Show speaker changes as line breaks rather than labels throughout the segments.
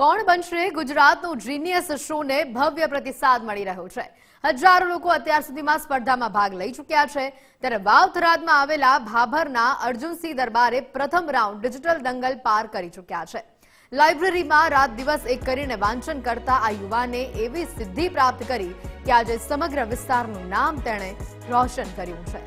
કોણ બનશે ગુજરાતનો જીનિયસ શોને ભવ્ય પ્રતિસાદ મળી રહ્યો છે। હજારો લોકો અત્યાર સુધીમાં સ્પર્ધામાં ભાગ લઈ ચૂક્યા છે। ત્યારે વાવ થરાદમાં આવેલા ભાભરના અર્જુનસિંહ દરબારે પ્રથમ રાઉન્ડ ડિજિટલ દંગલ પાર કરી ચૂક્યા છે। લાઇબ્રેરીમાં રાત દિવસ એક કરીને વાંચન કરતા આ યુવાને એવી સિદ્ધિ પ્રાપ્ત કરી કે આજે સમગ્ર વિસ્તારનું નામ તેણે રોશન કર્યું છે।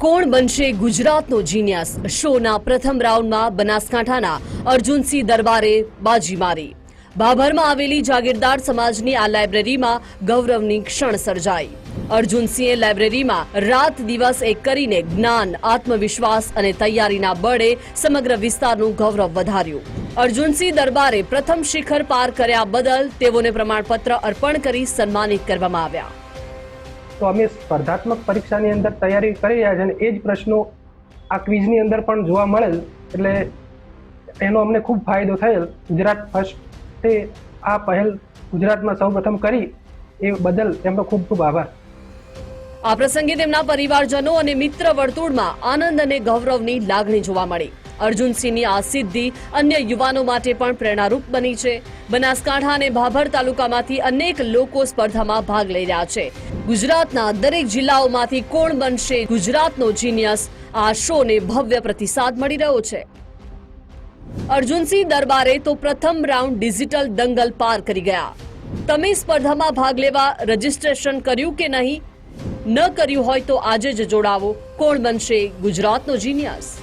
કોણ બનશે ગુજરાતનો જીનિયસ શોના પ્રથમ રાઉન્ડમાં બનાસકાંઠાના અર્જુનસિંહ દરબારે બાજી મારી। ભાભરમાં આવેલી જાગીરદાર સમાજની આ લાઇબ્રેરીમાં ગૌરવની ક્ષણ સર્જાઈ। અર્જુનસિંહે લાઇબ્રેરીમાં રાત દિવસ એક કરીને જ્ઞાન, આત્મવિશ્વાસ અને તૈયારીના બળે સમગ્ર વિસ્તારનું ગૌરવ વધાર્યું। અર્જુનસિંહ દરબારે પ્રથમ શિખર પાર કર્યા બદલ તેઓને પ્રમાણપત્ર અર્પણ કરી સન્માનિત કરવામાં આવ્યા।
તો અમે સ્પર્ધાત્મક પરીક્ષાની અંદર તૈયારી કરી રહ્યા છે અને એ જ પ્રશ્નો આ ક્વિઝની અંદર પણ જોવા મળેલ, એટલે એનો અમને ખૂબ ફાયદો થયેલ। ગુજરાત ફર્સ્ટે આ પહેલ ગુજરાતમાં સૌપ્રથમ કરી એ બદલ એમનો ખૂબ ખૂબ આભાર।
આ પ્રસંગે તેમના પરિવારજનો અને મિત્ર વર્તુળમાં આનંદ અને ગૌરવની લાગણી જોવા મળી। અર્જુનસિંહની આ સિદ્ધિ અન્ય યુવાનો માટે પણ પ્રેરણારૂપ બની છે। બનાસકાંઠા અને ભાભર તાલુકામાંથી અનેક લોકો સ્પર્ધામાં ભાગ લઈ રહ્યા છે। ગુજરાતના દરેક જિલ્લાઓમાંથી કોણ બનશે ગુજરાતનો જીનિયસ આ શોને ભવ્ય પ્રતિસાદ મળી રહ્યો છે। અર્જુનસિંહ દરબારે તો પ્રથમ રાઉન્ડ ડિજિટલ દંગલ પાર કરી ગયા। તમે સ્પર્ધામાં ભાગ લેવા રજીસ્ટ્રેશન કર્યું કે નહીં? ન કર્યું હોય તો આજે જ જોડાવો। કોણ બનશે ગુજરાતનો જીનિયસ?